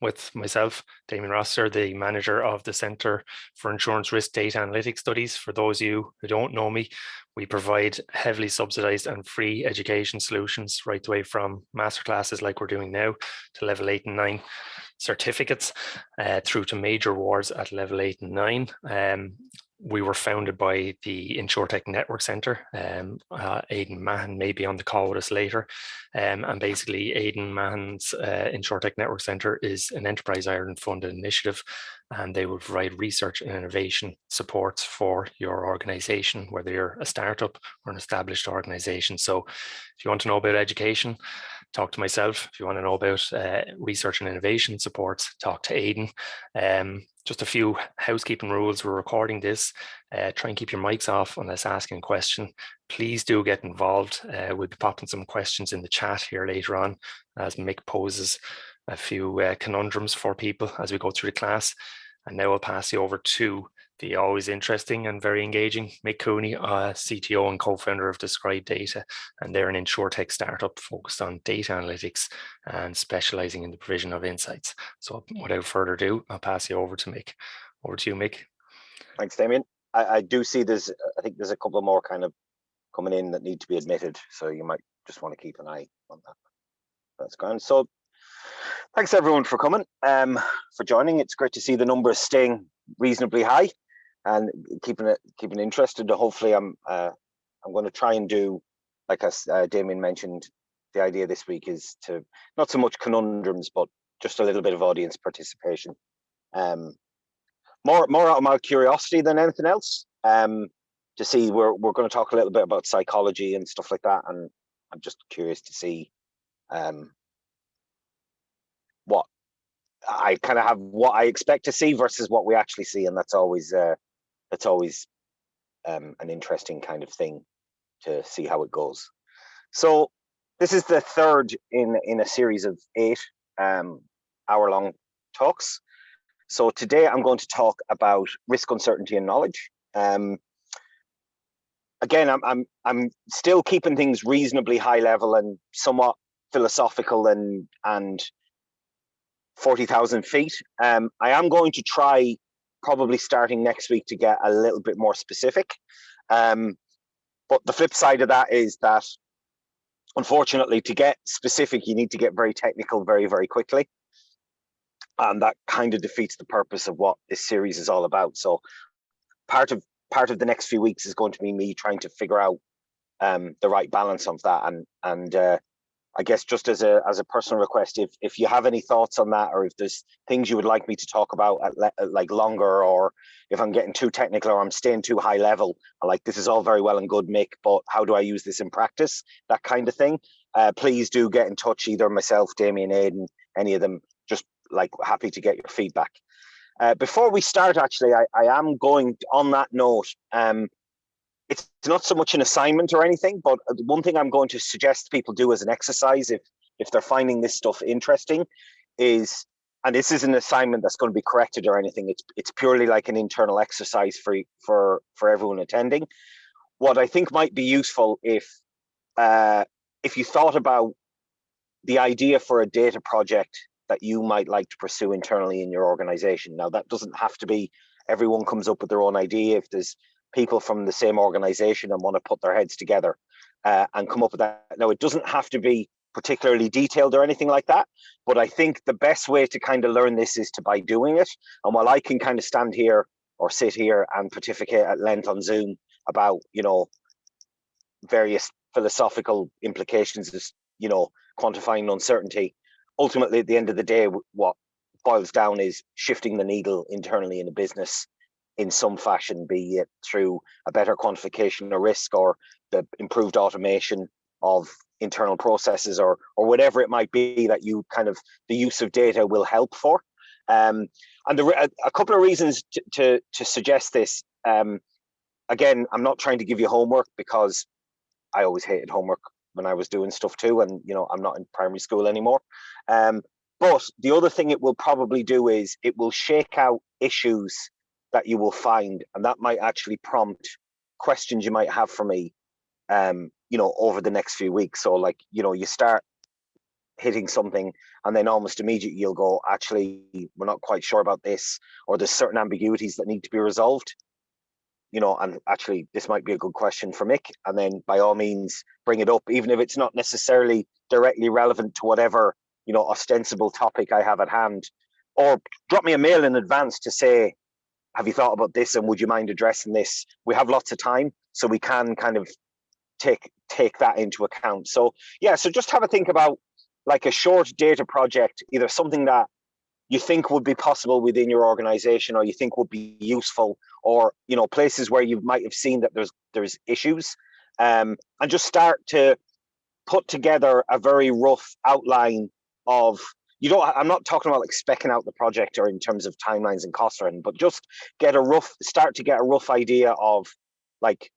with myself, Damien Roster, the manager of the Centre for Insurance Risk Data Analytics Studies. For those of you who don't know me, we provide heavily subsidised and free education solutions right away from masterclasses like we're doing now to level 8 and 9 certificates through to major awards at level 8 and 9. We were founded by the InsurTech Network Centre. Aidan Mahan may be on the call with us later. And basically, Aidan Mahan's InsurTech Network Centre is an Enterprise Ireland funded initiative, and they will provide research and innovation supports for your organisation, whether you're a startup or an established organisation. So if you want to know about education, talk to myself. If you want to know about research and innovation supports, talk to Aidan. Just a few housekeeping rules. We're recording this. Try and keep your mics off unless asking a question. Please do get involved. We'll be popping some questions in the chat here later on as Mick poses a few conundrums for people as we go through the class. And now I'll pass you over to the always interesting and very engaging Mick Cooney, CTO and co-founder of Describe Data, and they're an insurtech startup focused on data analytics and specializing in the provision of insights. So without further ado, I'll pass you over to Mick. Over to you, Mick. Thanks, Damien. I do see I think there's a couple more kind of coming in that need to be admitted, so you might just want to keep an eye on that. That's grand. So thanks everyone for coming, for joining. It's great to see the numbers staying reasonably high and keeping interested. Hopefully I'm going to try and do, like as Damien mentioned, the idea this week is to not so much conundrums, but just a little bit of audience participation. More out of my curiosity than anything else. To see, we're going to talk a little bit about psychology and stuff like that, and I'm just curious to see what I kind of have, what I expect to see versus what we actually see, and that's always an interesting kind of thing to see how it goes. So this is the third in a series of 8 hour-long talks. So today I'm going to talk about risk, uncertainty, and knowledge. Again, I'm still keeping things reasonably high level and somewhat philosophical and 40,000 feet. I am going to try, probably starting next week, to get a little bit more specific. But the flip side of that is that, unfortunately, to get specific, you need to get very technical very, very quickly. And that kind of defeats the purpose of what this series is all about. So part of the next few weeks is going to be me trying to figure out the right balance of that. And I guess just as a personal request, if you have any thoughts on that, or if there's things you would like me to talk about at like longer, or if I'm getting too technical or I'm staying too high level, like, this is all very well and good, Mick, but how do I use this in practice? That kind of thing. Please do get in touch, either myself, Damien, Aidan, any of them. Just like happy to get your feedback. Before we start, actually, I am going, on that note, it's not so much an assignment or anything, but one thing I'm going to suggest people do as an exercise, if they're finding this stuff interesting, is, and this isn't an assignment that's going to be corrected or anything, it's purely like an internal exercise for everyone attending. What I think might be useful, if you thought about the idea for a data project that you might like to pursue internally in your organization. Now, that doesn't have to be everyone comes up with their own idea. If there's people from the same organization and want to put their heads together and come up with that. Now, it doesn't have to be particularly detailed or anything like that, but I think the best way to kind of learn this is by doing it. And while I can kind of stand here or sit here and pontificate at length on Zoom about, various philosophical implications of, quantifying uncertainty, ultimately, at the end of the day, what boils down is shifting the needle internally in a business in some fashion, be it through a better quantification of risk or the improved automation of internal processes, or whatever it might be that you kind of, the use of data will help for. And a couple of reasons to suggest this. Again, I'm not trying to give you homework, because I always hated homework when I was doing stuff too, and I'm not in primary school anymore. But the other thing it will probably do is it will shake out issues that you will find, and that might actually prompt questions you might have for me, over the next few weeks. So, like, you start hitting something, and then almost immediately you'll go, actually, we're not quite sure about this, or there's certain ambiguities that need to be resolved. And actually, this might be a good question for Mick. And then by all means, bring it up, even if it's not necessarily directly relevant to whatever, ostensible topic I have at hand. Or drop me a mail in advance to say, have you thought about this and would you mind addressing this? We have lots of time, so we can kind of take that into account. So yeah, so just have a think about like a short data project, either something that you think would be possible within your organization, or you think would be useful, or places where you might have seen that there's issues, and just start to put together a very rough outline of, I'm not talking about like specking out the project or in terms of timelines and costs or anything, but just start to get a rough idea of like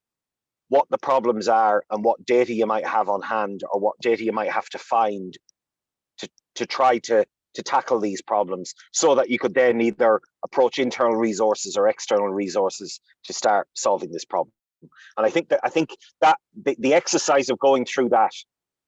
what the problems are and what data you might have on hand, or what data you might have to find to try to tackle these problems, so that you could then either approach internal resources or external resources to start solving this problem. And I think that the exercise of going through that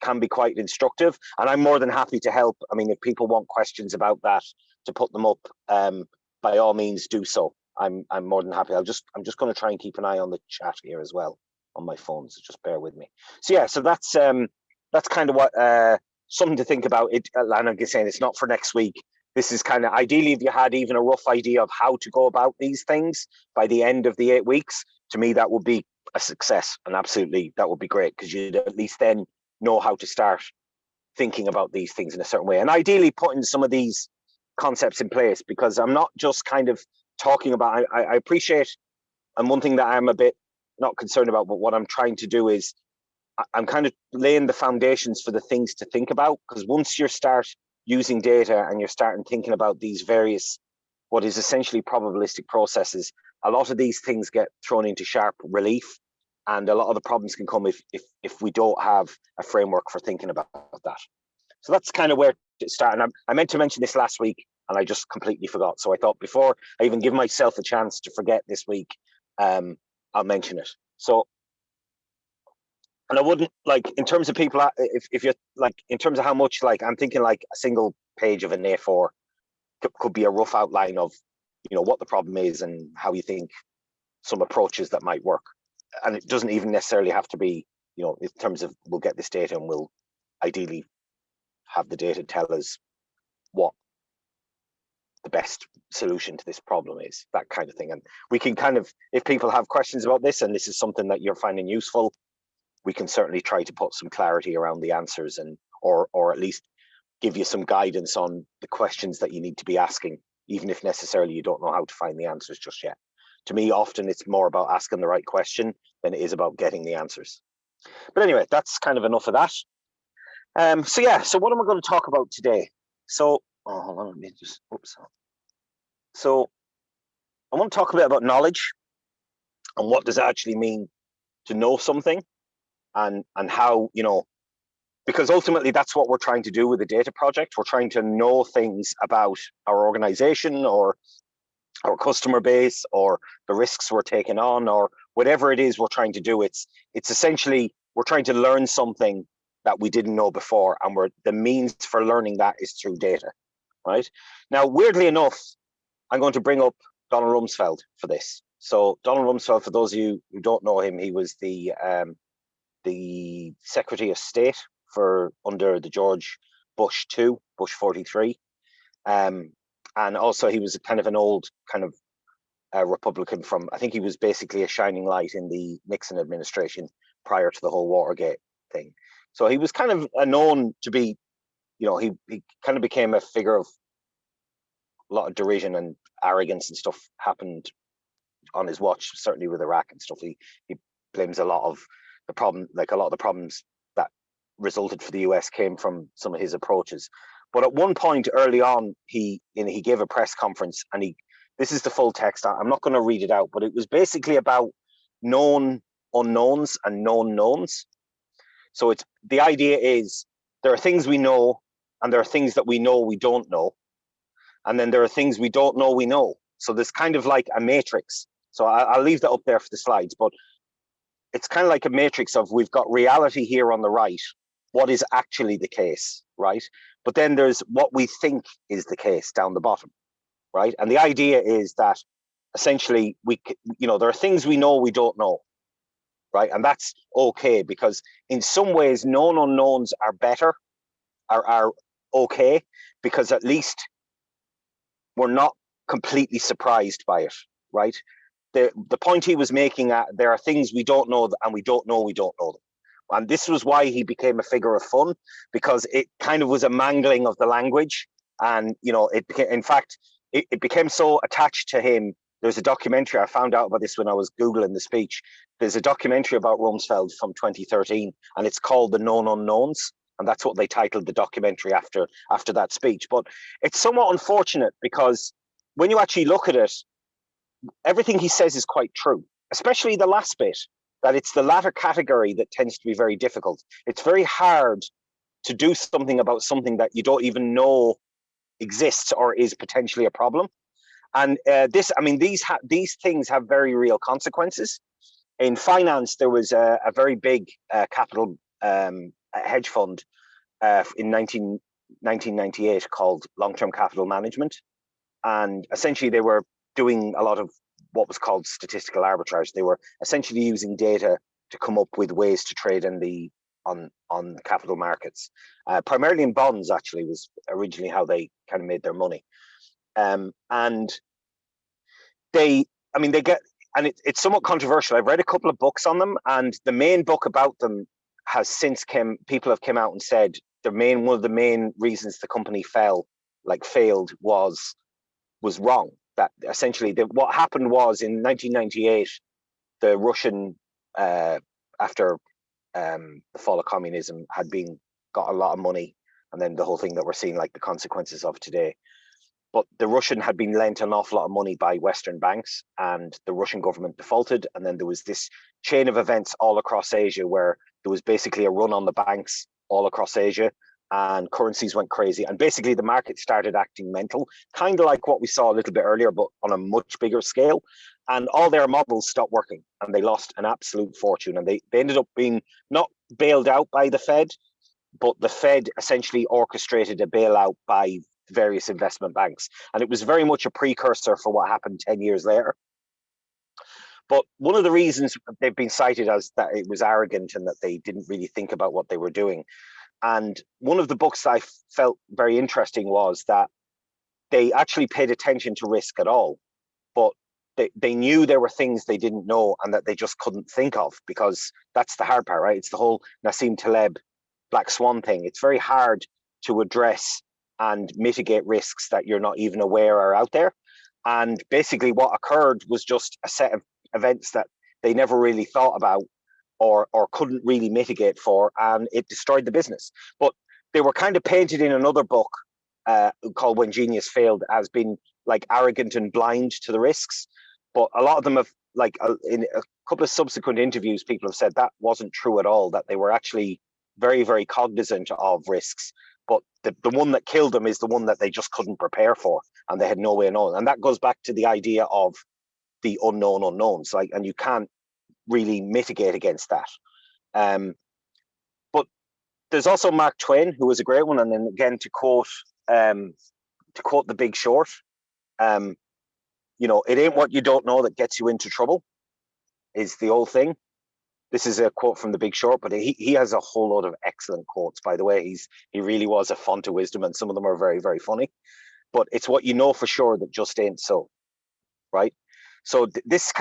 can be quite instructive, and I'm more than happy to help. I mean, if people want questions about that, to put them up, by all means do so. I'm more than happy. I'm just going to try and keep an eye on the chat here as well on my phone, so just bear with me. So yeah, so that's kind of what something to think about. And I'm saying it's not for next week. This is kind of ideally, if you had even a rough idea of how to go about these things by the end of the 8 weeks, to me that would be a success, and absolutely that would be great, because you'd at least then know how to start thinking about these things in a certain way, and ideally putting some of these concepts in place, because I'm not just kind of talking about, I appreciate, and one thing that I'm a bit not concerned about, but what I'm trying to do is I'm kind of laying the foundations for the things to think about, because once you start using data and you're starting thinking about these various, what is essentially probabilistic processes, a lot of these things get thrown into sharp relief, and a lot of the problems can come if we don't have a framework for thinking about that. So that's kind of where to start. And I meant to mention this last week, and I just completely forgot. So I thought before I even give myself a chance to forget this week, I'll mention it. So, and I wouldn't, like, in terms of people, if you're like, in terms of how much, like, I'm thinking like a single page of an A4 could be a rough outline of, what the problem is and how you think some approaches that might work. And it doesn't even necessarily have to be, in terms of, we'll get this data and we'll ideally have the data tell us what the best solution to this problem is, that kind of thing. And we can kind of, if people have questions about this and this is something that you're finding useful, we can certainly try to put some clarity around the answers, and or at least give you some guidance on the questions that you need to be asking, even if necessarily you don't know how to find the answers just yet. To me, often it's more about asking the right question than it is about getting the answers. But anyway, that's kind of enough of that. So yeah, so what am I going to talk about today? So, hold on, let me just, oops. So I want to talk a bit about knowledge and what does it actually mean to know something, and how, because ultimately that's what we're trying to do with the data project. We're trying to know things about our organization or our customer base or the risks we're taking on, or whatever it is we're trying to do. It's essentially, we're trying to learn something that we didn't know before, and the means for learning that is through data, right? Now, weirdly enough, I'm going to bring up Donald Rumsfeld for this. So Donald Rumsfeld, for those of you who don't know him, he was the Secretary of State under the George Bush 43. And also he was kind of an old kind of Republican from, I think he was basically a shining light in the Nixon administration prior to the whole Watergate thing. So he was kind of known to be, he kind of became a figure of a lot of derision and arrogance and stuff happened on his watch, certainly with Iraq and stuff. He blames a lot of the problem, like a lot of the problems that resulted for the US came from some of his approaches. But at one point early on, he gave a press conference, and this is the full text. I'm not going to read it out, but it was basically about known unknowns and known knowns. So the idea is there are things we know, and there are things that we know we don't know, and then there are things we don't know we know. So there's kind of like a matrix. So I'll leave that up there for the slides, but it's kind of like a matrix of, we've got reality here on the right, what is actually the case, right? But then there's what we think is the case down the bottom, right? And the idea is that essentially there are things we know we don't know, right? And that's okay, because in some ways known unknowns are better, are okay, because at least we're not completely surprised by it, right? The point he was making, there are things we don't know, and we don't know them. And this was why he became a figure of fun, because it kind of was a mangling of the language. And, it became, in fact, it became so attached to him. There's a documentary, I found out about this when I was Googling the speech. There's a documentary about Rumsfeld from 2013, and it's called The Known Unknowns. And that's what they titled the documentary after that speech. But it's somewhat unfortunate, because when you actually look at it, everything he says is quite true, especially the last bit, that it's the latter category that tends to be very difficult. It's very hard to do something about something that you don't even know exists or is potentially a problem. And these things have very real consequences. In finance, there was a very big capital hedge fund in 1998 called Long-Term Capital Management. And essentially they were doing a lot of what was called statistical arbitrage. They were essentially using data to come up with ways to trade on capital markets. Primarily in bonds, actually, was originally how they kind of made their money. And it's somewhat controversial. I've read a couple of books on them, and the main book about them has since people have come out and said one of the main reasons the company failed was wrong. That essentially what happened was in 1998, the Russian, after the fall of communism, got a lot of money, and then the whole thing that we're seeing like the consequences of today. But the Russian had been lent an awful lot of money by Western banks, and the Russian government defaulted. And then there was this chain of events all across Asia where there was basically a run on the banks all across Asia, and currencies went crazy. And basically the market started acting mental, kind of like what we saw a little bit earlier, but on a much bigger scale. And all their models stopped working, and they lost an absolute fortune. And they ended up being not bailed out by the Fed, but the Fed essentially orchestrated a bailout by various investment banks. And it was very much a precursor for what happened 10 years later. But one of the reasons they've been cited as that it was arrogant and that they didn't really think about what they were doing. And one of the books I felt very interesting was that they actually paid attention to risk at all, but they knew there were things they didn't know and that they just couldn't think of, because that's the hard part, right? It's the whole Nassim Taleb black swan thing. It's very hard to address and mitigate risks that you're not even aware are out there. And basically what occurred was just a set of events that they never really thought about or couldn't really mitigate for, and it destroyed the business. But they were kind of painted in another book called When Genius Failed as being like arrogant and blind to the risks. But a lot of them have, like in a couple of subsequent interviews, people have said that wasn't true at all, that they were actually very, very cognizant of risks. But the one that killed them is the one that they just couldn't prepare for, and they had no way of knowing. And that goes back to the idea of the unknown unknowns, and you can't really mitigate against that. But there's also Mark Twain, who was a great one. And then again, to quote The Big Short, it ain't what you don't know that gets you into trouble, is the old thing. This is a quote from The Big Short, but he has a whole lot of excellent quotes, by the way. He really was a font of wisdom, and some of them are very, very funny. But it's what you know for sure that just ain't so, right? So this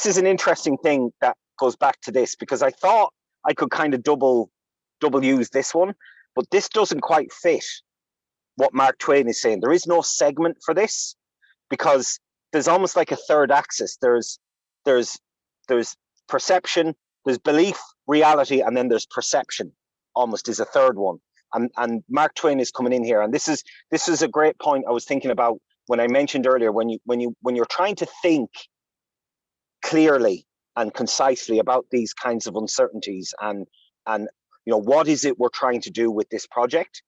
is an interesting thing that goes back to this, because I thought I could kind of double use this one, but this doesn't quite fit what Mark Twain is saying. There is no segment for this, because there's almost like a third axis. There's perception, there's belief, reality, and then there's perception, almost, is a third one. And Mark Twain is coming in here, and this is a great point I was thinking about when I mentioned earlier, when you're trying to think clearly and concisely about these kinds of uncertainties, and what is it we're trying to do with this project?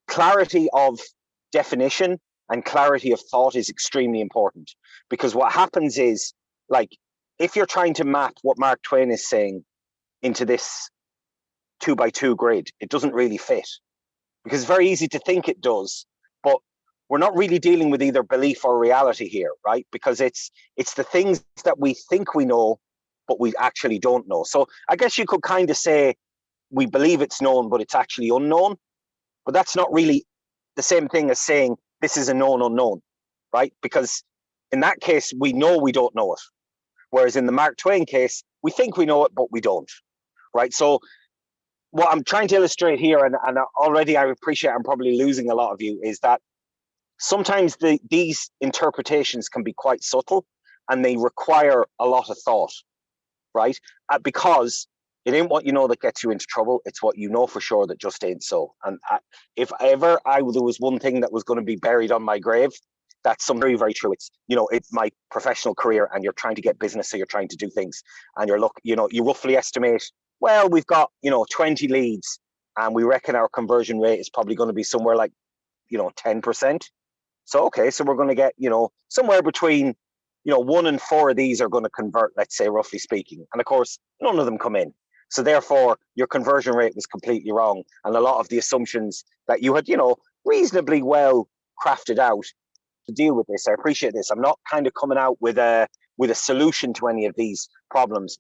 Clarity of definition and clarity of thought is extremely important, because what happens is, like, if you're trying to map what Mark Twain is saying into this 2x2 grid. It doesn't really fit, because it's very easy to think it does, but we're not really dealing with either belief or reality here, right? Because it's the things that we think we know, but we actually don't know. So I guess you could kind of say we believe it's known, but it's actually unknown. But that's not really the same thing as saying this is a known unknown, right? Because in that case, we know we don't know it. Whereas in the Mark Twain case, we think we know it, but we don't, right? So what I'm trying to illustrate here, and already I appreciate I'm probably losing a lot of you, is that sometimes these interpretations can be quite subtle and they require a lot of thought, right? Because it ain't what you know that gets you into trouble. It's what you know for sure that just ain't so. And if ever there was one thing that was going to be buried on my grave, that's something very, very true. It's, it's my professional career, and you're trying to get business, so you're trying to do things, and you roughly estimate, well, we've got, 20 leads, and we reckon our conversion rate is probably going to be somewhere like, 10%. So, okay, so we're going to get, somewhere between, 1 and 4 of these are going to convert, let's say, roughly speaking. And of course, none of them come in. So therefore, your conversion rate was completely wrong. And a lot of the assumptions that you had, reasonably well crafted out to deal with this. I appreciate this. I'm not kind of coming out with a solution to any of these problems.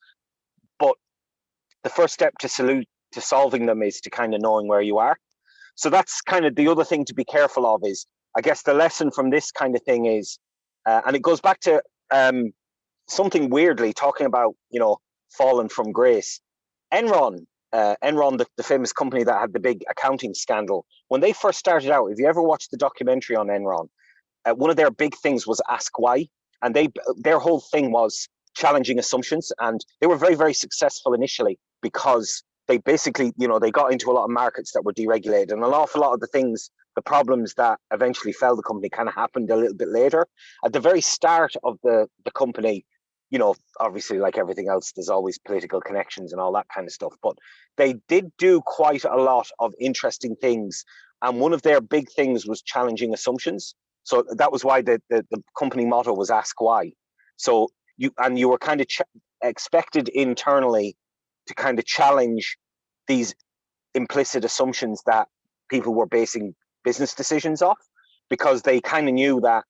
But the first step to solving them is to kind of knowing where you are. So that's kind of the other thing to be careful of is, I guess the lesson from this kind of thing is, and it goes back to something weirdly talking about, fallen from grace. Enron, the famous company that had the big accounting scandal, when they first started out, if you ever watched the documentary on Enron, one of their big things was ask why. And their whole thing was challenging assumptions. And they were very, very successful initially because they basically, they got into a lot of markets that were deregulated, and an awful lot of the problems that eventually fell the company kind of happened a little bit later. At the very start of the company, obviously, like everything else, there's always political connections and all that kind of stuff. But they did do quite a lot of interesting things. And one of their big things was challenging assumptions. So that was why the company motto was ask why. So you were kind of expected internally to kind of challenge these implicit assumptions that people were basing business decisions off, because they kind of knew that,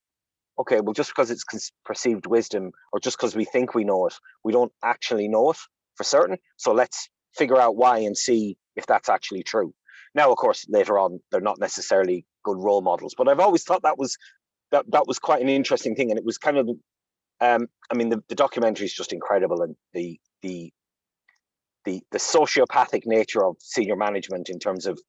okay, well, just because it's perceived wisdom, or just because we think we know it, we don't actually know it for certain. So let's figure out why and see if that's actually true. Now, of course, later on, they're not necessarily good role models, but I've always thought that was quite an interesting thing. And it was kind of, the documentary is just incredible, and the sociopathic nature of senior management in terms of,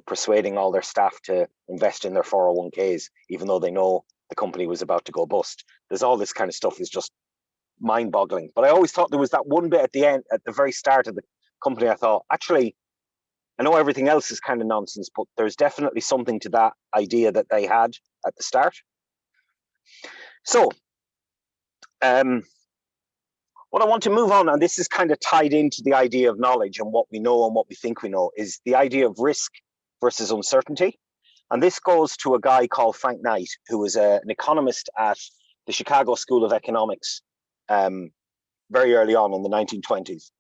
persuading all their staff to invest in their 401ks, even though they know the company was about to go bust. There's all this kind of stuff is just mind-boggling. But I always thought there was that one bit at the end, at the very start of the company, I thought, actually, I know everything else is kind of nonsense, but there's definitely something to that idea that they had at the start. So, what I want to move on, and this is kind of tied into the idea of knowledge and what we know and what we think we know, is the idea of risk versus uncertainty. And this goes to a guy called Frank Knight, who was an economist at the Chicago School of Economics very early on in the 1920s.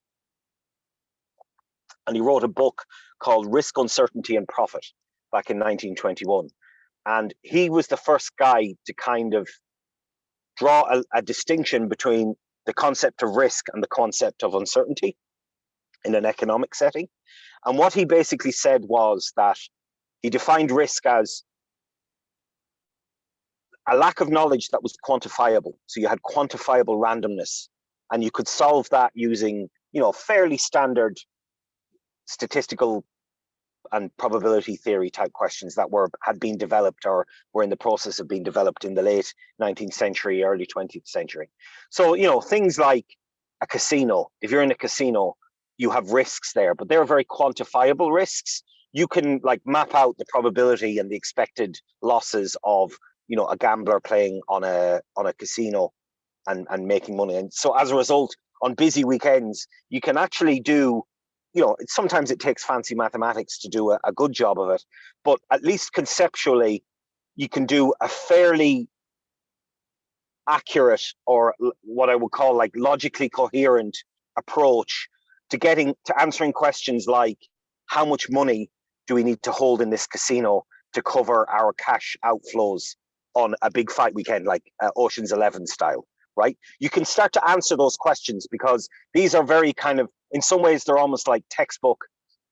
And he wrote a book called Risk, Uncertainty, and Profit back in 1921. And he was the first guy to kind of draw a distinction between the concept of risk and the concept of uncertainty in an economic setting. And what he basically said was that he defined risk as a lack of knowledge that was quantifiable. So you had quantifiable randomness, and you could solve that using, fairly standard statistical and probability theory type questions that had been developed or were in the process of being developed in the late 19th century, early 20th century. So, things like a casino. If you're in a casino, you have risks there, but they're very quantifiable risks. You can map out the probability and the expected losses of, a gambler playing on a casino and making money. And so as a result, on busy weekends, you can actually do, sometimes it takes fancy mathematics to do a good job of it, but at least conceptually, you can do a fairly accurate, or what I would call logically coherent approach to answering questions like, how much money do we need to hold in this casino to cover our cash outflows on a big fight weekend, like Ocean's 11 style, right? You can start to answer those questions because these are very kind of, in some ways, they're almost like textbook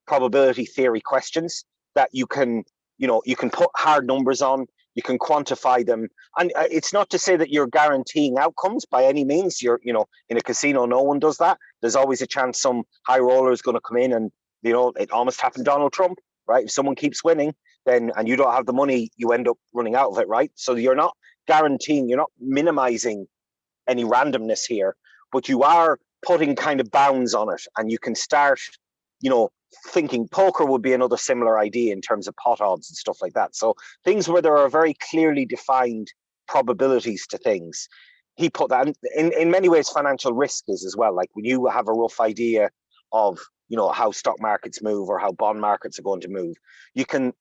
probability theory questions that you can put hard numbers on, you can quantify them. And it's not to say that you're guaranteeing outcomes by any means. In a casino, no one does that. There's always a chance some high roller is going to come in and, it almost happened to Donald Trump, right? If someone keeps winning, then, and you don't have the money, you end up running out of it, right? So you're not guaranteeing, you're not minimizing any randomness here, but you are putting kind of bounds on it. And you can start, thinking poker would be another similar idea in terms of pot odds and stuff like that. So things where there are very clearly defined probabilities to things. He put that in many ways. Financial risk is as well. Like when you have a rough idea of how stock markets move or how bond markets are going to move, you can,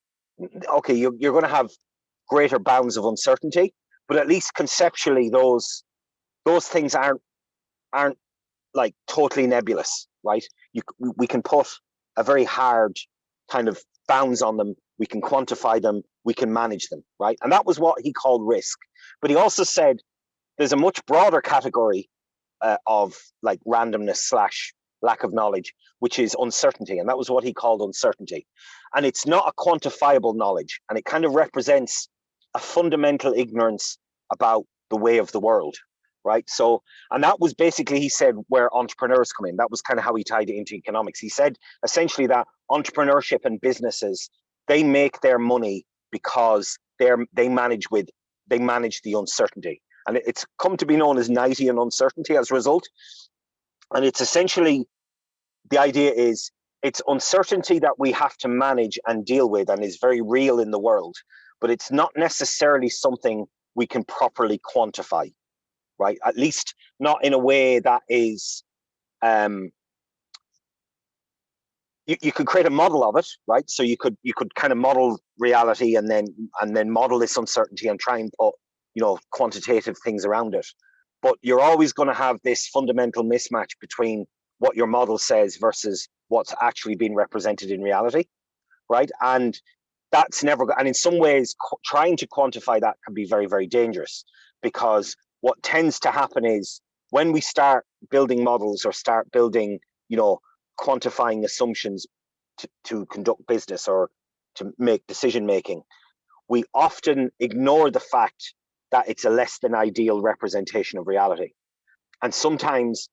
okay, you're going to have greater bounds of uncertainty, but at least conceptually those things aren't like totally nebulous, right? We can put a very hard kind of bounds on them. We can quantify them. We can manage them, right? And that was what he called risk. But he also said there's a much broader category of like randomness / lack of knowledge, which is uncertainty. And that was what he called uncertainty. And it's not a quantifiable knowledge. And it kind of represents a fundamental ignorance about the way of the world, right? So, and that was basically, he said, where entrepreneurs come in. That was kind of how he tied it into economics. He said essentially that entrepreneurship and businesses, they make their money because they manage the uncertainty. And it's come to be known as Knightian uncertainty as a result. And it's essentially, the idea is it's uncertainty that we have to manage and deal with and is very real in the world, but it's not necessarily something we can properly quantify, right? At least not in a way that is, you could create a model of it, right? So you could kind of model reality and then model this uncertainty and try and put, quantitative things around it. But you're always going to have this fundamental mismatch between what your model says versus what's actually being represented in reality, right? And that's never, and in some ways, trying to quantify that can be very, very dangerous, because what tends to happen is when we start building models or start building, quantifying assumptions to conduct business or to make decision making, we often ignore the fact that it's a less than ideal representation of reality. And sometimes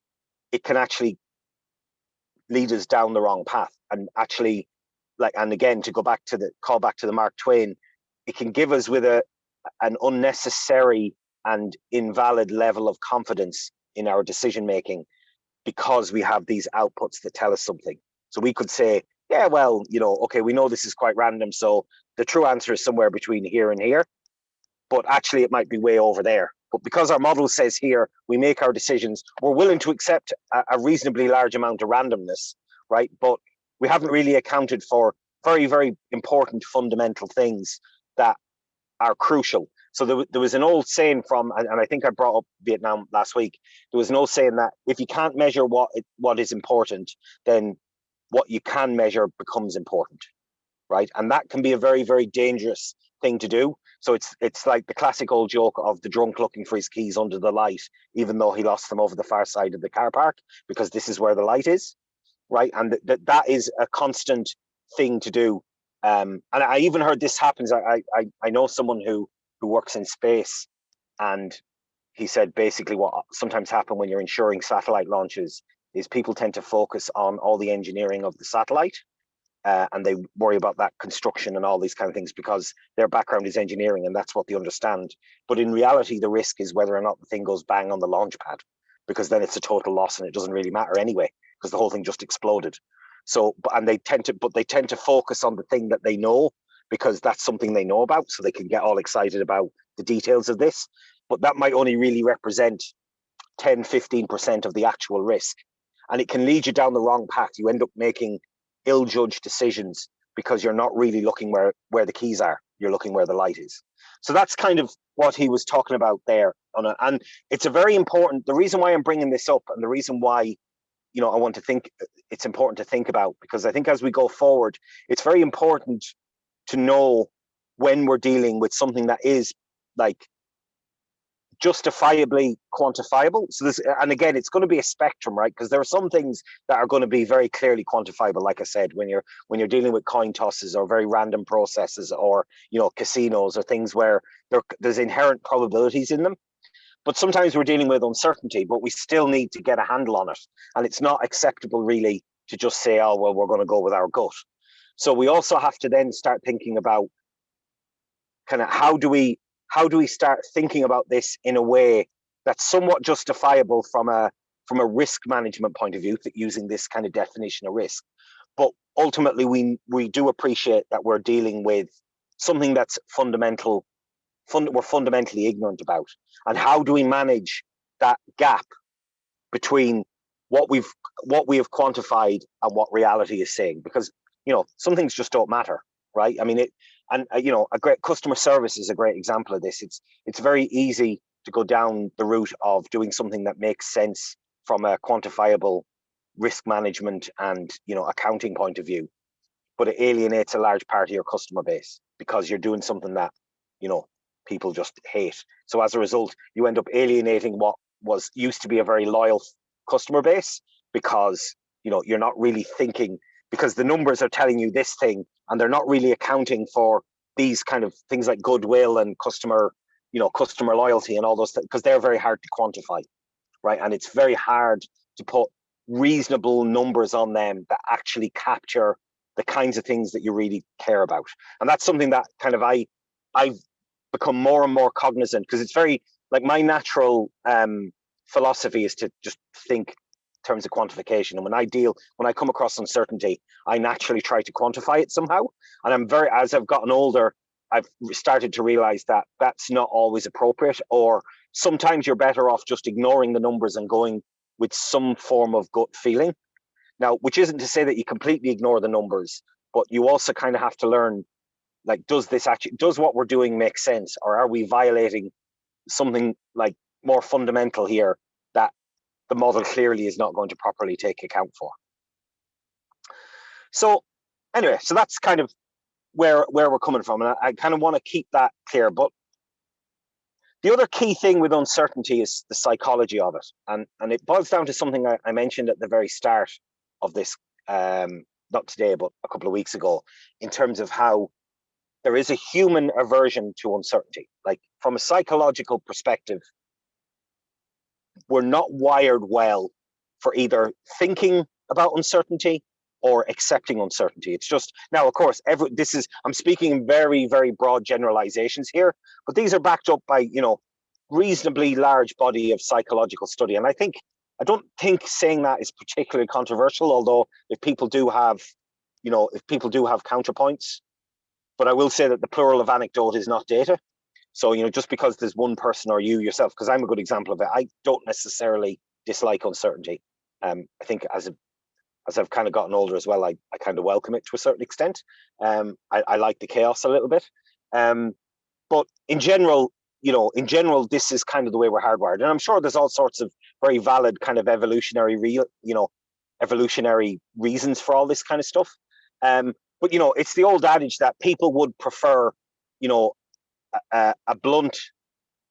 it can actually lead us down the wrong path. And actually, and again, to call back to the Mark Twain, it can give us with an unnecessary and invalid level of confidence in our decision making, because we have these outputs that tell us something. So we could say, yeah, well, okay, we know this is quite random, so the true answer is somewhere between here and here, but actually it might be way over there. But because our model says here, we make our decisions, we're willing to accept a reasonably large amount of randomness, right? But we haven't really accounted for very, very important fundamental things that are crucial. So there was an old saying and I think I brought up Vietnam last week. There was an old saying that if you can't measure what is important, then what you can measure becomes important, right? And that can be a very, very dangerous thing to do. So it's like the classic old joke of the drunk looking for his keys under the light, even though he lost them over the far side of the car park, because this is where the light is, right? And that is a constant thing to do. And I even heard this happens. I know someone who works in space, and he said basically what sometimes happens when you're ensuring satellite launches is people tend to focus on all the engineering of the satellite, and they worry about that construction and all these kind of things because their background is engineering and that's what they understand. But in reality, the risk is whether or not the thing goes bang on the launch pad, because then it's a total loss and it doesn't really matter anyway, because the whole thing just exploded. So, they tend to focus on the thing that they know, because that's something they know about, so they can get all excited about the details of this. But that might only really represent 10, 15% of the actual risk. And it can lead you down the wrong path. You end up making ill-judged decisions because you're not really looking where the keys are. You're looking where the light is. So that's kind of what he was talking about there. And it's a very important, the reason why I'm bringing this up and the reason why I want to think it's important to think about, because I think as we go forward, it's very important to know when we're dealing with something that is like justifiably quantifiable. So this, and again, it's going to be a spectrum, right? Because there are some things that are going to be very clearly quantifiable. Like I said, when you're dealing with coin tosses or very random processes, or casinos, or things where there's inherent probabilities in them. But sometimes we're dealing with uncertainty, but we still need to get a handle on it. And it's not acceptable really to just say, oh, well, we're going to go with our gut. So we also have to then start thinking about kind of how do we start thinking about this in a way that's somewhat justifiable from a risk management point of view, using this kind of definition of risk. But ultimately, we do appreciate that we're dealing with something that's we're fundamentally ignorant about. And how do we manage that gap between what we have quantified and what reality is saying? Because some things just don't matter, right? I mean, a great customer service is a great example of this. It's very easy to go down the route of doing something that makes sense from a quantifiable risk management and accounting point of view, but it alienates a large part of your customer base because you're doing something that people just hate. So as a result, you end up alienating what used to be a very loyal customer base, because you're not really thinking, because the numbers are telling you this thing and they're not really accounting for these kind of things like goodwill and customer loyalty and all those things, because they're very hard to quantify, right? And it's very hard to put reasonable numbers on them that actually capture the kinds of things that you really care about. And that's something that kind of I've become more and more cognizant, because it's very like my natural philosophy is to just think in terms of quantification. And when I come across uncertainty, I naturally try to quantify it somehow. And as I've gotten older, I've started to realize that that's not always appropriate, or sometimes you're better off just ignoring the numbers and going with some form of gut feeling. Now, which isn't to say that you completely ignore the numbers, but you also kind of have to learn, like, does what we're doing make sense, or are we violating something like more fundamental here that the model clearly is not going to properly take account for? So anyway, so that's kind of where we're coming from, and I kind of want to keep that clear. But the other key thing with uncertainty is the psychology of it, and it boils down to something I mentioned at the very start of this, not today, but a couple of weeks ago, in terms of how there is a human aversion to uncertainty. Like, from a psychological perspective, we're not wired well for either thinking about uncertainty or accepting uncertainty. It's just, now, of course, I'm speaking in very, very broad generalizations here, but these are backed up by, reasonably large body of psychological study. And I don't think saying that is particularly controversial, although if people do have counterpoints. But I will say that the plural of anecdote is not data. So, just because there's one person or you yourself, because I'm a good example of it, I don't necessarily dislike uncertainty. I think as I've kind of gotten older as well, I kind of welcome it to a certain extent. I like the chaos a little bit. But in general, this is kind of the way we're hardwired. And I'm sure there's all sorts of very valid kind of evolutionary reasons for all this kind of stuff. But it's the old adage that people would prefer, a blunt.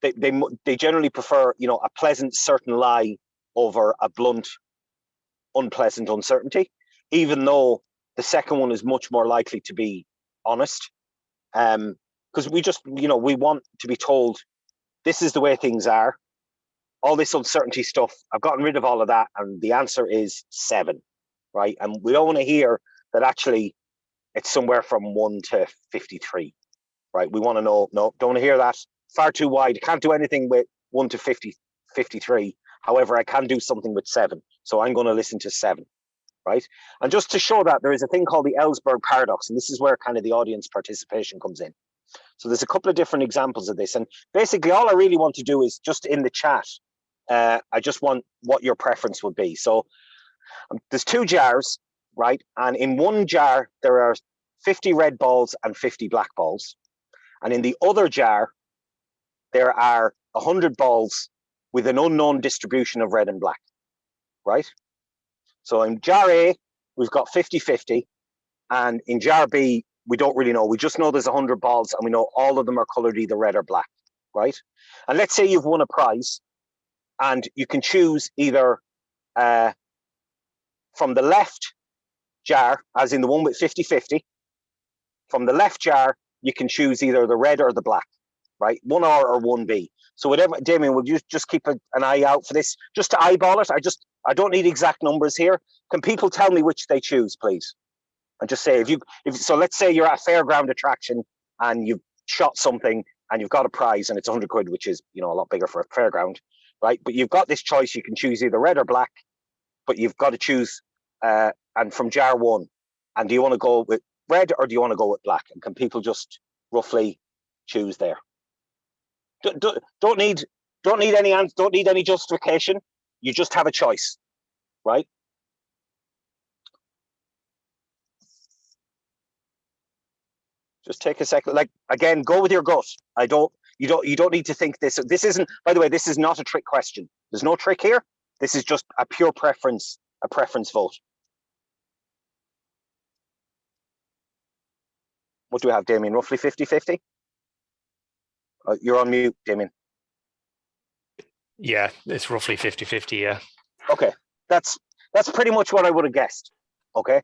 They generally prefer, a pleasant, certain lie over a blunt, unpleasant uncertainty, even though the second one is much more likely to be honest. Because we want to be told this is the way things are. All this uncertainty stuff, I've gotten rid of all of that, and the answer is 7, right? And we don't want to hear that actually it's somewhere from 1 to 53, right? We want to know, no, don't want to hear that. Far too wide. Can't do anything with 1 to 53. However, I can do something with 7. So I'm going to listen to 7, right? And just to show that, there is a thing called the Ellsberg Paradox, and this is where kind of the audience participation comes in. So there's a couple of different examples of this. And basically, all I really want to do is just in the chat, I just want what your preference would be. So there's 2 jars, right? And in one jar, there are 50 red balls and 50 black balls. And in the other jar, there are 100 balls with an unknown distribution of red and black, right? So in jar A, we've got 50-50, and in jar B, we don't really know. We just know there's 100 balls, and we know all of them are colored either red or black, right? And let's say you've won a prize, and you can choose either from the left jar, as in the one with 50-50. From the left jar, you can choose either the red or the black, right? 1R or 1B. So whatever, Damien, will you just keep an eye out for this? Just to eyeball it, I don't need exact numbers here. Can people tell me which they choose, please? And just say, so let's say you're at a fairground attraction and you've shot something and you've got a prize and it's 100 quid, which is, a lot bigger for a fairground, right? But you've got this choice, you can choose either red or black, but you've got to choose, and from jar 1, and do you want to go with red or do you want to go with black? And can people just roughly choose there? Don't need any answer, don't need any justification. You just have a choice, right? Just take a second. Like, again, go with your gut. You don't need to think this. This isn't, by the way, this is not a trick question. There's no trick here. This is just a pure preference, a preference vote. What do we have, Damien? Roughly 50-50? You're on mute, Damien. Yeah, it's roughly 50-50, yeah. Okay, that's pretty much what I would have guessed. Okay,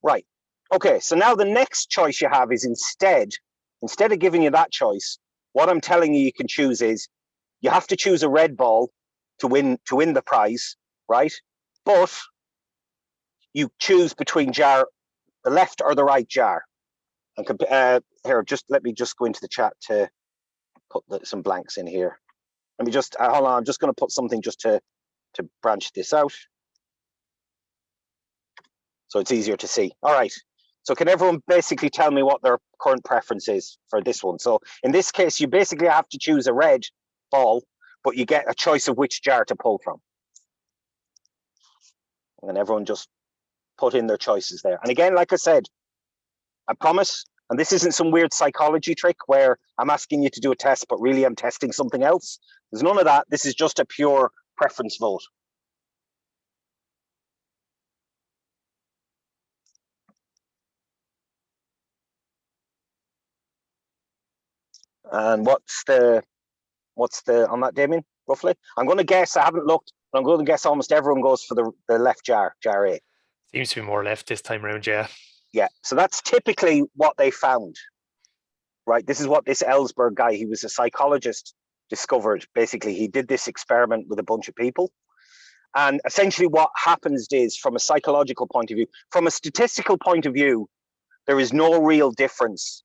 right. Okay, so now the next choice you have is instead of giving you that choice, what I'm telling you can choose is you have to choose a red ball to win the prize, right? But you choose between the left or the right jar. And here, let me just go into the chat to put some blanks in here. Let me just hold on. I'm just going to put something just to branch this out, so it's easier to see. All right. So can everyone basically tell me what their current preference is for this one? So in this case, you basically have to choose a red ball, but you get a choice of which jar to pull from. And everyone just put in their choices there. And again, like I said, I promise, and this isn't some weird psychology trick where I'm asking you to do a test, but really I'm testing something else. There's none of that. This is just a pure preference vote. And what's the on that, Damien, roughly? I'm going to guess, I haven't looked, but I'm going to guess almost everyone goes for the left jar A. Seems to be more left this time around, yeah. Yeah, so that's typically what they found, right? This is what this Ellsberg guy, he was a psychologist, discovered. Basically, he did this experiment with a bunch of people. And essentially what happens is, from a psychological point of view, from a statistical point of view, there is no real difference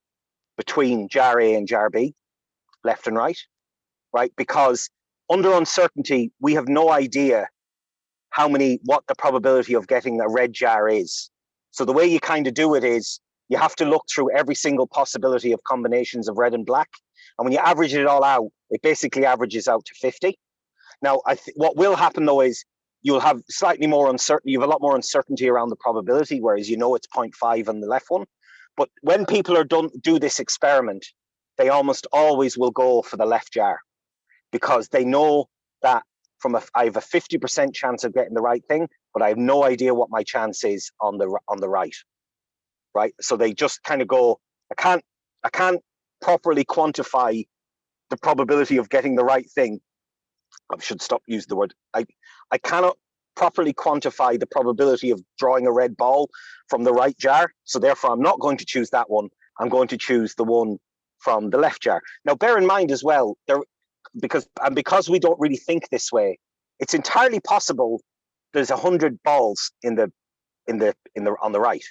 between jar A and jar B, left and right, because under uncertainty, we have no idea what the probability of getting a red jar is. So the way you kind of do it is you have to look through every single possibility of combinations of red and black. And when you average it all out, it basically averages out to 50. Now, what will happen though is you'll have slightly more uncertainty. You have a lot more uncertainty around the probability, whereas it's 0.5 on the left one. But when people do this experiment, they almost always will go for the left jar, because they know that I have a 50% chance of getting the right thing, but I have no idea what my chance is on the right. So they just kind of go, I can't properly quantify the probability of getting the right thing. I should stop using the word. I cannot properly quantify the probability of drawing a red ball from the right jar. So therefore, I'm not going to choose that one. I'm going to choose the one from the left jar. Now, bear in mind as well, because we don't really think this way, it's entirely possible there's 100 balls on the right.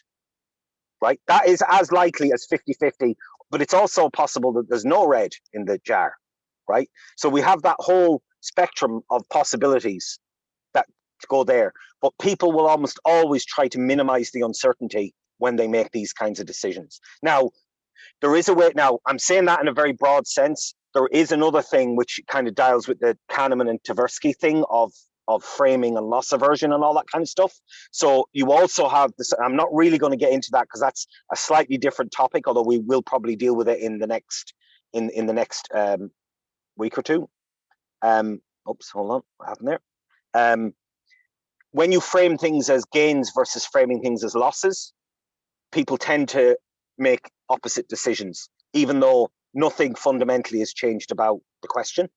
That is as likely as 50-50, but it's also possible that there's no red in the jar, right? So we have that whole spectrum of possibilities that go there, but people will almost always try to minimize the uncertainty when they make these kinds of decisions. Now, there is a way. Now, I'm saying that in a very broad sense. There is another thing which kind of dials with the Kahneman and Tversky thing of framing and loss aversion and all that kind of stuff. So you also have this. I'm not really going to get into that because that's a slightly different topic, although we will probably deal with it in the next week or two. Oops, hold on. What happened there? when you frame things as gains versus framing things as losses, people tend to make opposite decisions, even though nothing fundamentally has changed about the question.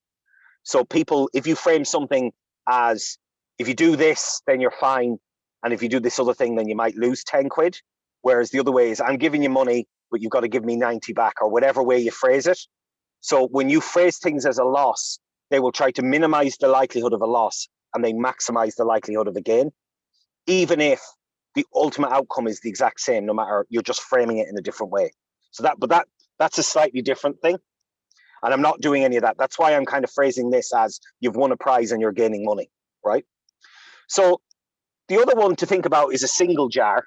So people, if you frame something as, if you do this, then you're fine, and if you do this other thing, then you might lose 10 quid, whereas the other way is, I'm giving you money, but you've got to give me 90 back, or whatever way you phrase it. So when you phrase things as a loss, they will try to minimize the likelihood of a loss, and they maximize the likelihood of a gain, even if the ultimate outcome is the exact same, no matter, you're just framing it in a different way. So that's a slightly different thing. And I'm not doing any of that. That's why I'm kind of phrasing this as you've won a prize and you're gaining money, right? So the other one to think about is a single jar,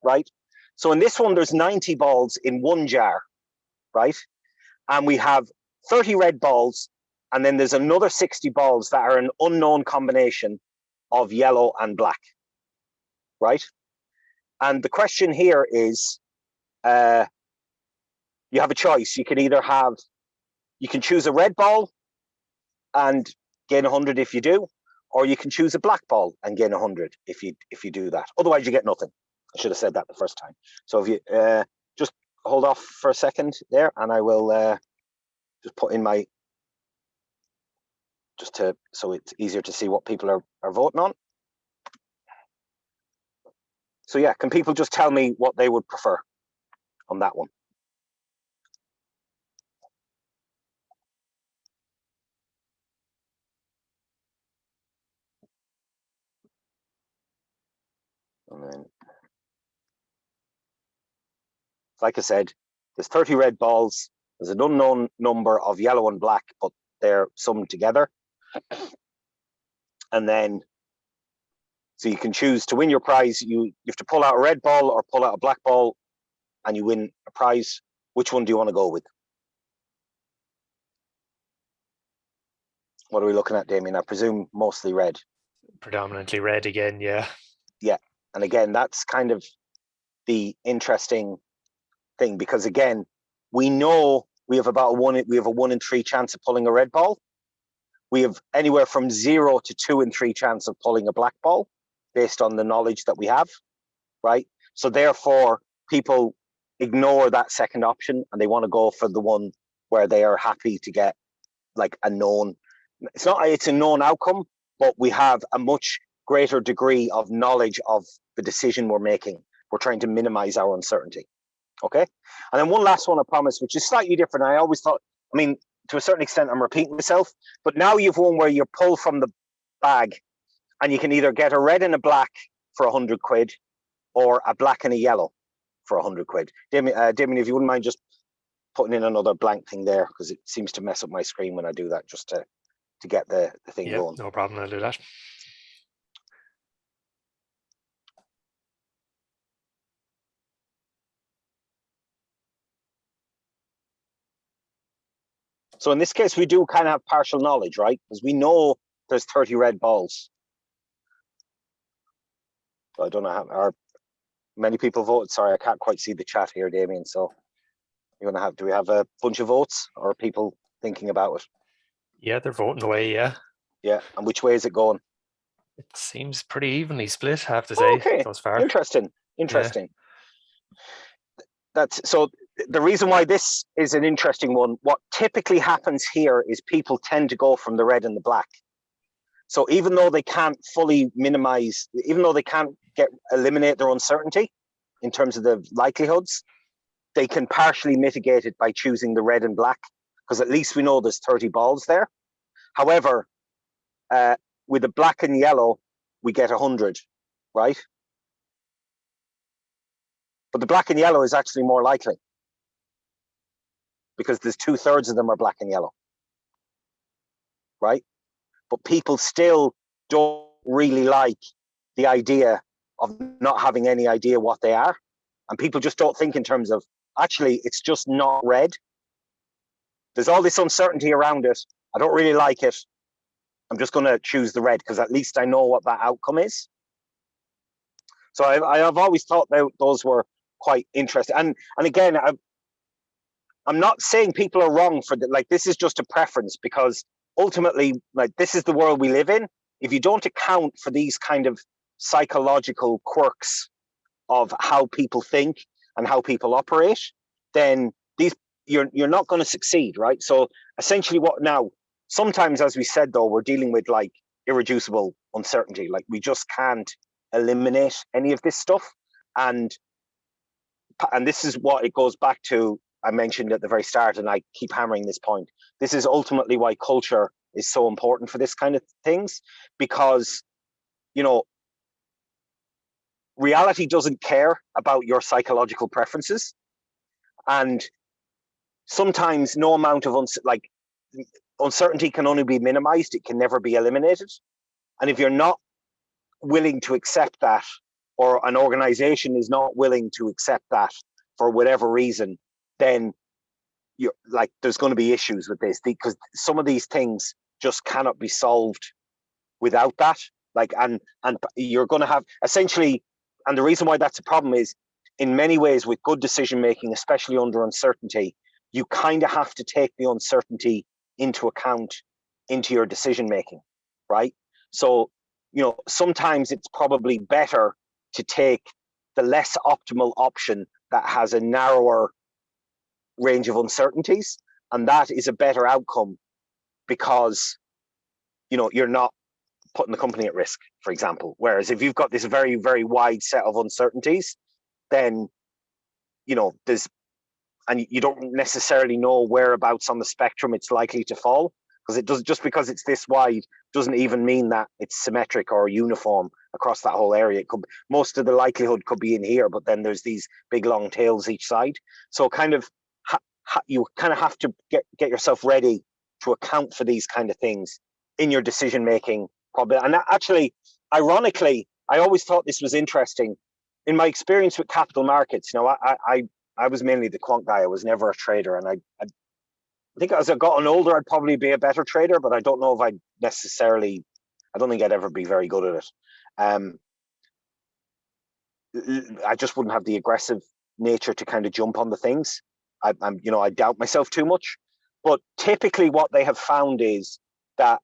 right? So in this one, there's 90 balls in one jar, right? And we have 30 red balls, and then there's another 60 balls that are an unknown combination of yellow and black, right? And the question here is, you have a choice. You can choose a red ball and gain 100 if you do, or you can choose a black ball and gain 100 if you do that. Otherwise, you get nothing. I should have said that the first time. So if you just hold off for a second there, and I will just put in my, so it's easier to see what people are voting on. So yeah, can people just tell me what they would prefer on that one? And then, like I said, there's 30 red balls. There's an unknown number of yellow and black, but they're summed together. And then, so you can choose to win your prize. You have to pull out a red ball or pull out a black ball, and you win a prize. Which one do you want to go with? What are we looking at, Damien? I presume mostly red. Predominantly red again, yeah. Yeah, and again, that's kind of the interesting thing, because again, we know we have a 1 in 3 chance of pulling a red ball. We have anywhere from 0 to 2 in 3 chance of pulling a black ball, based on the knowledge that we have, right? So therefore, people ignore that second option, and they want to go for the one where they are happy to get like a known. It's a known outcome, but we have a much greater degree of knowledge of the decision we're making. We're trying to minimize our uncertainty. Okay. And then one last one, I promise, which is slightly different. I always thought, I mean, to a certain extent, I'm repeating myself, but now you've one where you pull from the bag, and you can either get a red and a black for 100 quid, or a black and a yellow for 100 quid. Damien, if you wouldn't mind just putting in another blank thing there, because it seems to mess up my screen when I do that, just to get the thing going. No problem, I'll do that. So in this case, we do kind of have partial knowledge, right? Because we know there's 30 red balls. So I don't know how, are many people voted? Sorry, I can't quite see the chat here, Damien. So do we have a bunch of votes, or are people thinking about it? Yeah, they're voting away, yeah. Yeah, and which way is it going? It seems pretty evenly split, I have to say, okay, thus far. Interesting. That's so. The reason why this is an interesting one, what typically happens here is people tend to go from the red and the black. So even though they can't fully minimize, even though they can't eliminate their uncertainty in terms of the likelihoods, they can partially mitigate it by choosing the red and black, because at least we know there's 30 balls there. However, with the black and yellow, we get 100, right? But the black and yellow is actually more likely, because there's 2/3 of them are black and yellow, right? But people still don't really like the idea of not having any idea what they are. And people just don't think in terms of, actually, it's just not red. There's all this uncertainty around it. I don't really like it. I'm just going to choose the red, because at least I know what that outcome is. So I've always thought those were quite interesting. And again, I'm not saying people are wrong for like, this is just a preference, because ultimately, like, this is the world we live in. If you don't account for these kind of psychological quirks of how people think and how people operate, then you're not going to succeed, right? So essentially what now, sometimes, as we said, though, we're dealing with like irreducible uncertainty. Like we just can't eliminate any of this stuff. And this is what it goes back to, I mentioned at the very start, and I keep hammering this point. This is ultimately why culture is so important for this kind of things, because, you know, reality doesn't care about your psychological preferences. And sometimes no amount of uncertainty can only be minimized. It can never be eliminated. And if you're not willing to accept that, or an organization is not willing to accept that for whatever reason, then you're like, there's going to be issues with this, because some of these things just cannot be solved without that. Like, and you're going to have essentially, and the reason why that's a problem is, in many ways with good decision making, especially under uncertainty, you kind of have to take the uncertainty into account into your decision making, right? So, you know, sometimes it's probably better to take the less optimal option that has a narrower range of uncertainties, and that is a better outcome, because, you know, you're not putting the company at risk, for example. Whereas if you've got this very, very wide set of uncertainties, then, you know, and you don't necessarily know whereabouts on the spectrum it's likely to fall, because it does, just because it's this wide doesn't even mean that it's symmetric or uniform across that whole area. It could, most of the likelihood could be in here, but then there's these big long tails each side. So kind of you kind of have to get yourself ready to account for these kind of things in your decision making. Probably, and actually, ironically, I always thought this was interesting. In my experience with capital markets, you know, I was mainly the quant guy. I was never a trader, and I think as I've gotten older, I'd probably be a better trader, but I don't know if I don't think I'd ever be very good at it. I just wouldn't have the aggressive nature to kind of jump on the things. You know, I doubt myself too much. But typically what they have found is that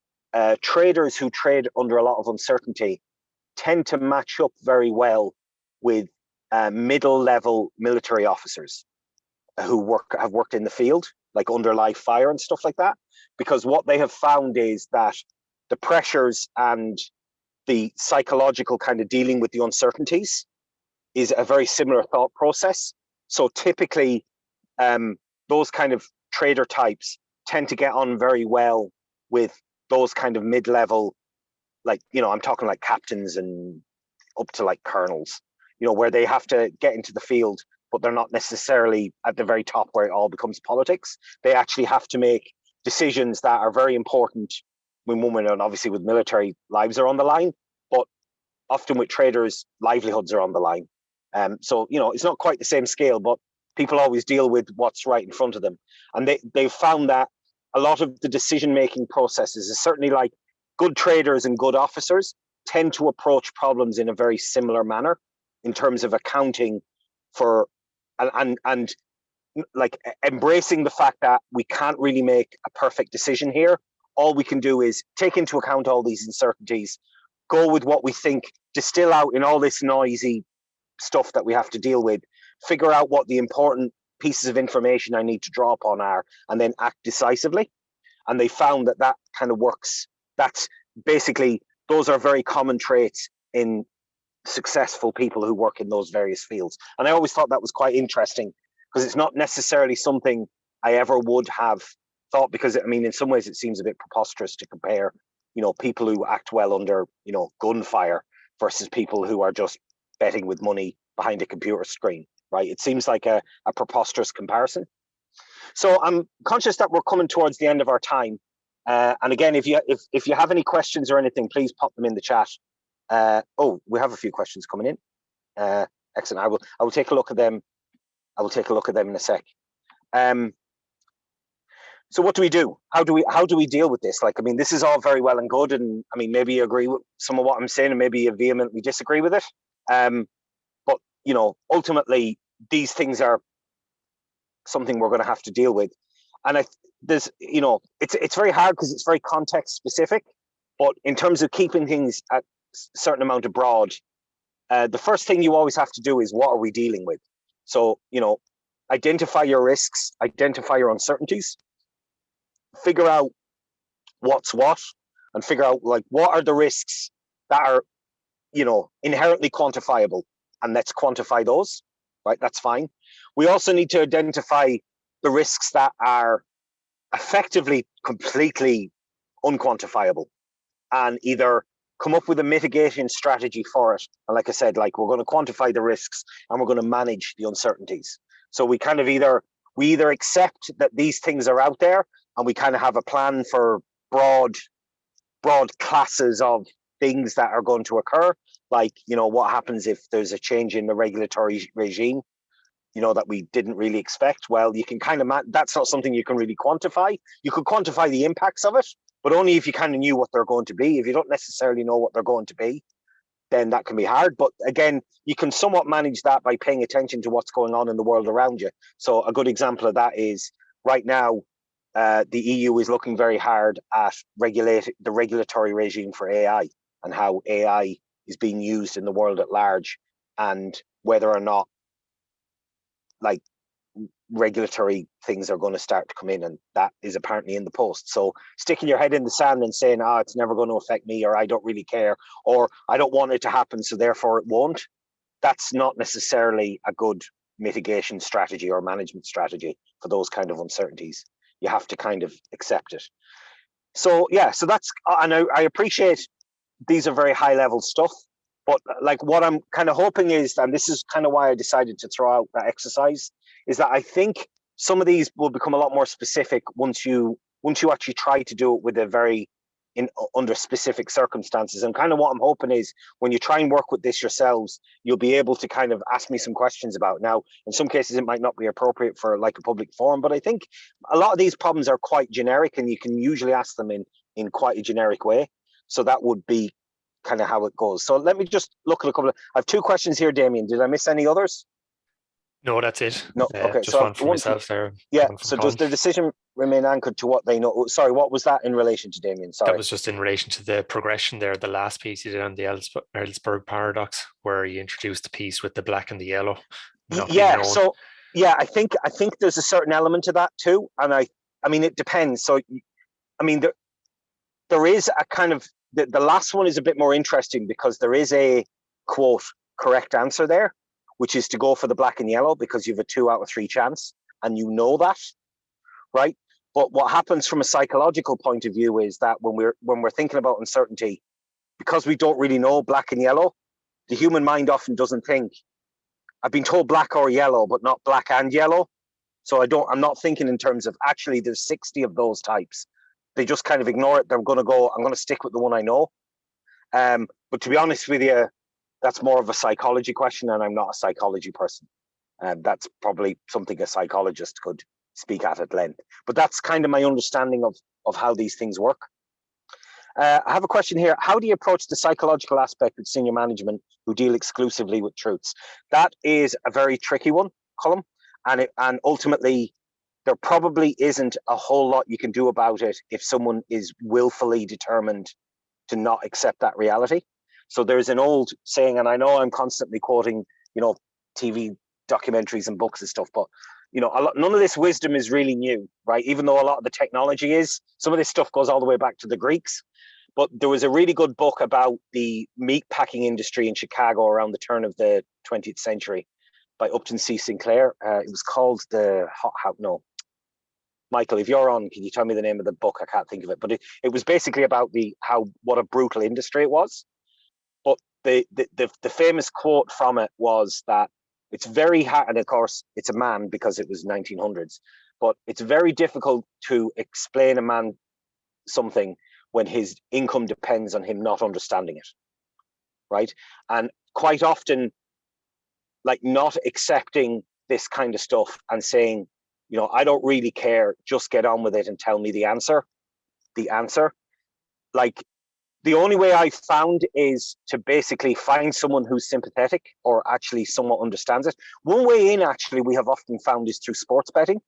traders who trade under a lot of uncertainty tend to match up very well with middle-level military officers who have worked in the field, like under live fire and stuff like that. Because what they have found is that the pressures and the psychological kind of dealing with the uncertainties is a very similar thought process. So typically, those kind of trader types tend to get on very well with those kind of mid-level, like, you know, I'm talking like captains and up to like colonels, you know, where they have to get into the field, but they're not necessarily at the very top where it all becomes politics. They actually have to make decisions that are very important when women, and obviously with military, lives are on the line, but often with traders, livelihoods are on the line. So, you know, it's not quite the same scale, but people always deal with what's right in front of them. And they've found that a lot of the decision-making processes is certainly like good traders and good officers tend to approach problems in a very similar manner in terms of accounting for and like embracing the fact that we can't really make a perfect decision here. All we can do is take into account all these uncertainties, go with what we think, distill out in all this noisy stuff that we have to deal with, figure out what the important pieces of information I need to draw upon are, and then act decisively. And they found that kind of works. That's basically, those are very common traits in successful people who work in those various fields. And I always thought that was quite interesting, because it's not necessarily something I ever would have thought, because I mean, in some ways it seems a bit preposterous to compare, you know, people who act well under, you know, gunfire versus people who are just betting with money behind a computer screen, right? It seems like a preposterous comparison. So I'm conscious that we're coming towards the end of our time. And again, if you have any questions or anything, please pop them in the chat. Oh, we have a few questions coming in. Excellent. I will take a look at them. I will take a look at them in a sec. So what do we do? How do we deal with this? Like, I mean, this is all very well and good, and I mean, maybe you agree with some of what I'm saying, and maybe you vehemently disagree with it. But you know, ultimately, these things are something we're going to have to deal with, and there's, you know, it's very hard because it's very context specific. But in terms of keeping things at certain amount of broad, the first thing you always have to do is, what are we dealing with? So, identify your risks, identify your uncertainties, figure out what's what, and figure out like what are the risks that are, inherently quantifiable, and let's quantify those, right? That's fine. We also need to identify the risks that are effectively completely unquantifiable, and either come up with a mitigation strategy for it. And like I said, like, we're going to quantify the risks and we're going to manage the uncertainties. So we kind of either accept that these things are out there, and we kind of have a plan for broad classes of things that are going to occur. Like, what happens if there's a change in the regulatory regime, that we didn't really expect? Well, you can kind of, that's not something you can really quantify. You could quantify the impacts of it, but only if you kind of knew what they're going to be. If you don't necessarily know what they're going to be, then that can be hard. But again, you can somewhat manage that by paying attention to what's going on in the world around you. So a good example of that is right now, the EU is looking very hard at the regulatory regime for AI, and how AI is being used in the world at large, and whether or not like regulatory things are going to start to come in, and that is apparently in the post. So sticking your head in the sand and saying, it's never going to affect me, or I don't really care, or I don't want it to happen, so therefore it won't, that's not necessarily a good mitigation strategy or management strategy for those kind of uncertainties. You have to kind of accept it. So yeah, so that's, and I appreciate these are very high level stuff, but like what I'm kind of hoping is, and this is kind of why I decided to throw out that exercise, is that I think some of these will become a lot more specific once you actually try to do it with under specific circumstances. And kind of what I'm hoping is, when you try and work with this yourselves, you'll be able to kind of ask me some questions about it. Now, in some cases, it might not be appropriate for like a public forum, but I think a lot of these problems are quite generic, and you can usually ask them in quite a generic way. So that would be kind of how it goes. So let me just look at a couple of, I have two questions here, Damien. Did I miss any others? No, that's it. No. Okay. Just So one for myself there. Yeah. So does the decision remain anchored to what they know? Sorry, what was that in relation to, Damien? Sorry. That was just in relation to the progression there, the last piece you did on the Ellsberg Paradox, where you introduced the piece with the black and the yellow. Yeah. So yeah, I think there's a certain element to that too, and I mean it depends. So I mean there is a kind of the last one is a bit more interesting, because there is a quote correct answer there, which is to go for the black and yellow, because you have a 2 out of 3 chance, and you know that, right? But what happens from a psychological point of view is that when we're thinking about uncertainty, because we don't really know black and yellow, the human mind often doesn't think, I've been told black or yellow, but not black and yellow. So I'm not thinking in terms of actually there's 60 of those types. They just kind of ignore it. They're going to go, I'm going to stick with the one I know. But to be honest with you, that's more of a psychology question, and I'm not a psychology person. That's probably something a psychologist could speak at length. But that's kind of my understanding of how these things work. I have a question here. How do you approach the psychological aspect with senior management who deal exclusively with truths? That is a very tricky one, Colm, and ultimately there probably isn't a whole lot you can do about it if someone is willfully determined to not accept that reality. So there's an old saying, and I know I'm constantly quoting, TV documentaries and books and stuff, but none of this wisdom is really new, right? Even though a lot of the technology is, some of this stuff goes all the way back to the Greeks. But there was a really good book about the meat packing industry in Chicago around the turn of the 20th century by Upton C. Sinclair. It was called the Hot House. No, Michael, if you're on, can you tell me the name of the book? I can't think of it, but it was basically about what a brutal industry it was. But the famous quote from it was that it's very hard, and of course it's a man because it was 1900s, but it's very difficult to explain a man something when his income depends on him not understanding it, right? And quite often, like, not accepting this kind of stuff and saying, I don't really care, just get on with it and tell me the answer. Like, the only way I've found is to basically find someone who's sympathetic or actually somewhat understands it. One way in, actually, we have often found is through sports betting,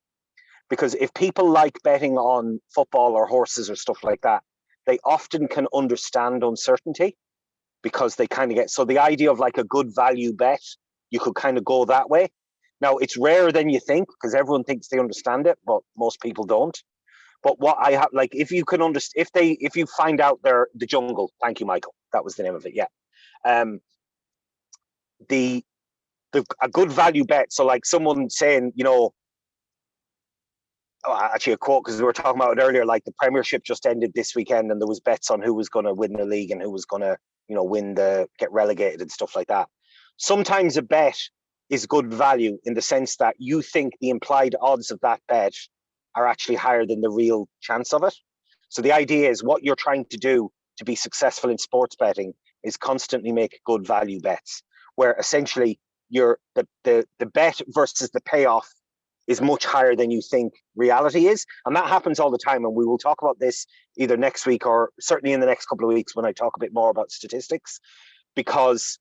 because if people like betting on football or horses or stuff like that, they often can understand uncertainty. because they kind of get, so the idea of like a good value bet, you could kind of go that way. Now, it's rarer than you think because everyone thinks they understand it, but most people don't. But what I have, like, if you can understand, if you find out they're the jungle, thank you, Michael, that was the name of it, yeah. A good value bet, so like someone saying, you know, actually a quote, because we were talking about it earlier, like the Premiership just ended this weekend and there was bets on who was going to win the league and who was going to, you know, get relegated and stuff like that. Sometimes a bet is good value in the sense that you think the implied odds of that bet are actually higher than the real chance of it. So the idea is what you're trying to do to be successful in sports betting is constantly make good value bets, where essentially the bet versus the payoff is much higher than you think reality is. And that happens all the time. And we will talk about this either next week or certainly in the next couple of weeks when I talk a bit more about statistics, because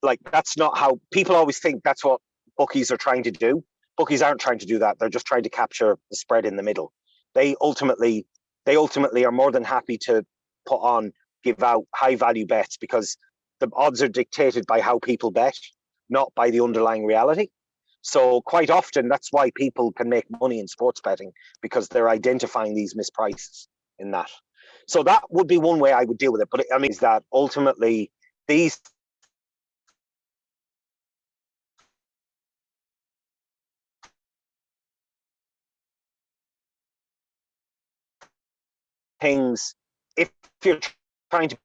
like that's not how people always think that's what bookies are trying to do. Bookies aren't trying to do that. They're just trying to capture the spread in the middle. They ultimately are more than happy to give out high value bets because the odds are dictated by how people bet, not by the underlying reality. So quite often that's why people can make money in sports betting, because they're identifying these misprices in that. So that would be one way I would deal with it. But I mean, is that ultimately these things, if you're trying to